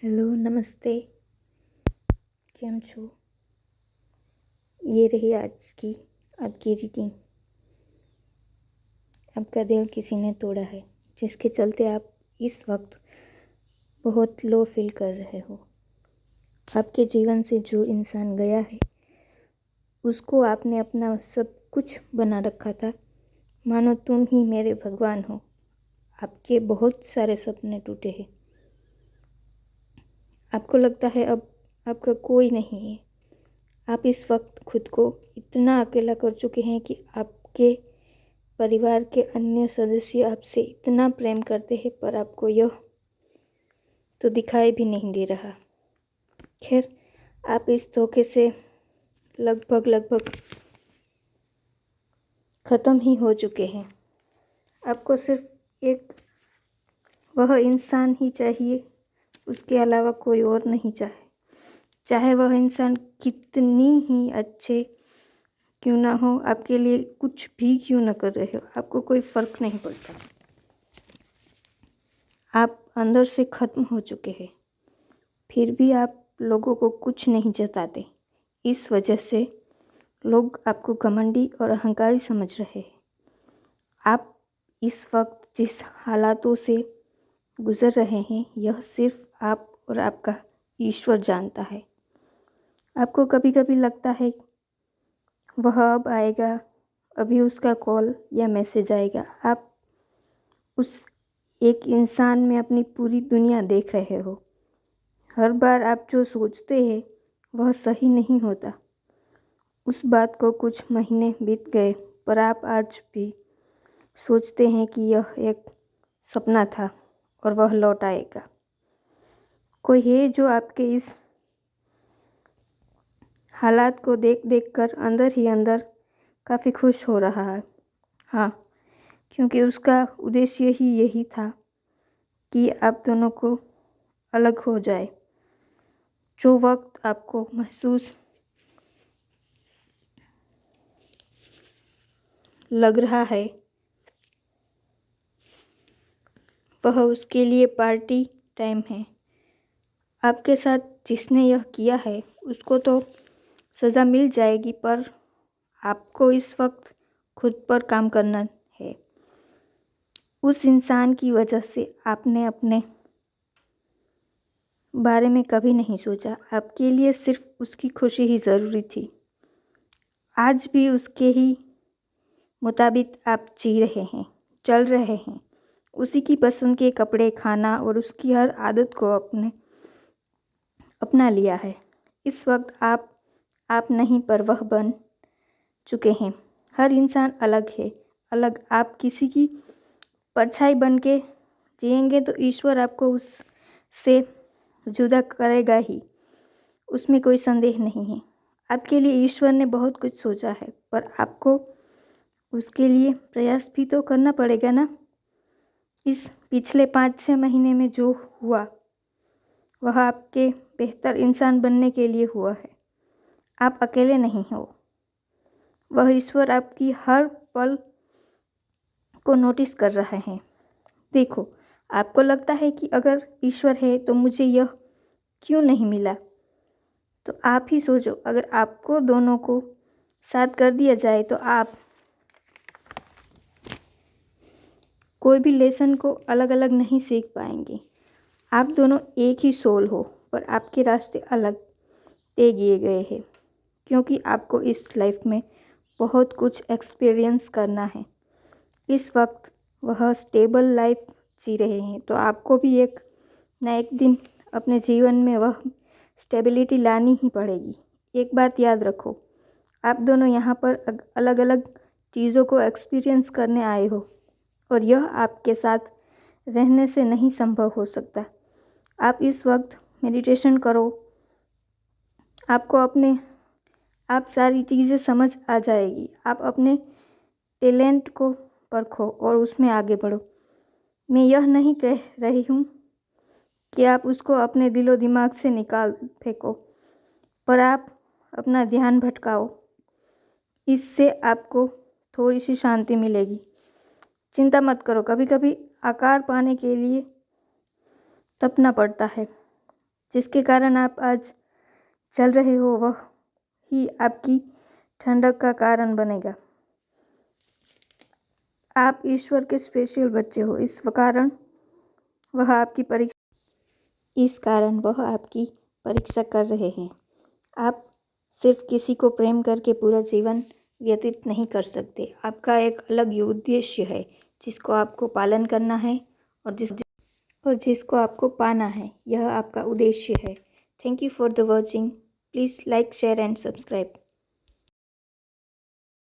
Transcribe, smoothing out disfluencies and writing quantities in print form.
Hello, नमस्ते। કેમ છો? ये रही आज की आपकी रीडिंग। आपका दिल किसी ने तोड़ा है, जिसके चलते आप इस वक्त बहुत लो फील कर रहे हो। आपके जीवन से जो इंसान गया है, उसको आपने अपना सब कुछ बना रखा था। मानो तुम ही मेरे भगवान हो। आपके बहुत सारे सपने टूटे हैं। आपको लगता है अब आपका कोई नहीं है। आप इस वक्त खुद को इतना अकेला कर चुके हैं कि आपके परिवार के अन्य सदस्य आपसे इतना प्रेम करते हैं, पर आपको यह तो दिखाई भी नहीं दे रहा। खैर, आप इस धोखे से लगभग ख़त्म ही हो चुके हैं। आपको सिर्फ एक वह इंसान ही चाहिए, उसके अलावा कोई और नहीं चाहे वह इंसान कितनी ही अच्छे क्यों ना हो, आपके लिए कुछ भी क्यों ना कर रहे हो, आपको कोई फ़र्क नहीं पड़ता। आप अंदर से ख़त्म हो चुके हैं, फिर भी आप लोगों को कुछ नहीं जताते। इस वजह से लोग आपको घमंडी और अहंकारी समझ रहे हैं। आप इस वक्त जिस हालातों से गुज़र रहे हैं, यह सिर्फ आप और आपका ईश्वर जानता है। आपको कभी कभी लगता है वह अब आएगा, अभी उसका कॉल या मैसेज आएगा। आप उस एक इंसान में अपनी पूरी दुनिया देख रहे हो। हर बार आप जो सोचते हैं वह सही नहीं होता। उस बात को कुछ महीने बीत गए, पर आप आज भी सोचते हैं कि यह एक सपना था और वह लौट आएगा। कोई है जो आपके इस हालात को देख कर अंदर ही अंदर काफ़ी खुश हो रहा है। हाँ, क्योंकि उसका उद्देश्य ही यही था कि आप दोनों को अलग हो जाए। जो वक्त आपको महसूस लग रहा है, वह उसके लिए पार्टी टाइम है। आपके साथ जिसने यह किया है उसको तो सज़ा मिल जाएगी, पर आपको इस वक्त खुद पर काम करना है। उस इंसान की वजह से आपने अपने बारे में कभी नहीं सोचा। आपके लिए सिर्फ उसकी खुशी ही ज़रूरी थी। आज भी उसके ही मुताबिक आप जी रहे हैं, चल रहे हैं। उसी की पसंद के कपड़े, खाना और उसकी हर आदत को अपना लिया है। इस वक्त आप नहीं, पर वह बन चुके हैं। हर इंसान अलग है, अलग। आप किसी की परछाई बन के जिएंगे तो ईश्वर आपको उससे जुदा करेगा ही, उसमें कोई संदेह नहीं है। आपके लिए ईश्वर ने बहुत कुछ सोचा है, पर आपको उसके लिए प्रयास भी तो करना पड़ेगा ना। इस पिछले 5-6 महीने में जो हुआ वह आपके बेहतर इंसान बनने के लिए हुआ है। आप अकेले नहीं हो। वह ईश्वर आपकी हर पल को नोटिस कर रहे हैं। देखो, आपको लगता है कि अगर ईश्वर है तो मुझे यह क्यों नहीं मिला, तो आप ही सोचो, अगर आपको दोनों को साथ कर दिया जाए तो आप कोई भी लेसन को अलग अलग नहीं सीख पाएंगे। आप दोनों एक ही सोल हो, पर आपके रास्ते अलग तय किए गए हैं, क्योंकि आपको इस लाइफ में बहुत कुछ एक्सपीरियंस करना है। इस वक्त वह स्टेबल लाइफ जी रहे हैं, तो आपको भी एक न एक दिन अपने जीवन में वह स्टेबिलिटी लानी ही पड़ेगी। एक बात याद रखो, आप दोनों यहाँ पर अलग अलग चीज़ों को एक्सपीरियंस करने आए हो, और यह आपके साथ रहने से नहीं संभव हो सकता। आप इस वक्त मेडिटेशन करो, आपको आप सारी चीज़ें समझ आ जाएगी। आप अपने टैलेंट को परखो और उसमें आगे बढ़ो। मैं यह नहीं कह रही हूँ कि आप उसको अपने दिलो दिमाग से निकाल फेंको, पर आप अपना ध्यान भटकाओ। इससे आपको थोड़ी सी शांति मिलेगी। चिंता मत करो, कभी कभी आकार पाने के लिए तपना पड़ता है। जिसके कारण आप आज चल रहे हो वह ही आपकी ठंडक का कारण बनेगा। आप ईश्वर के स्पेशल बच्चे हो, इस कारण वह आपकी परीक्षा कर रहे हैं। आप सिर्फ किसी को प्रेम करके पूरा जीवन व्यतीत नहीं कर सकते। आपका एक अलग उद्देश्य है जिसको आपको पालन करना है और जिसको आपको पाना है। यह आपका उद्देश्य है। Thank you for the watching. Please like, share and subscribe.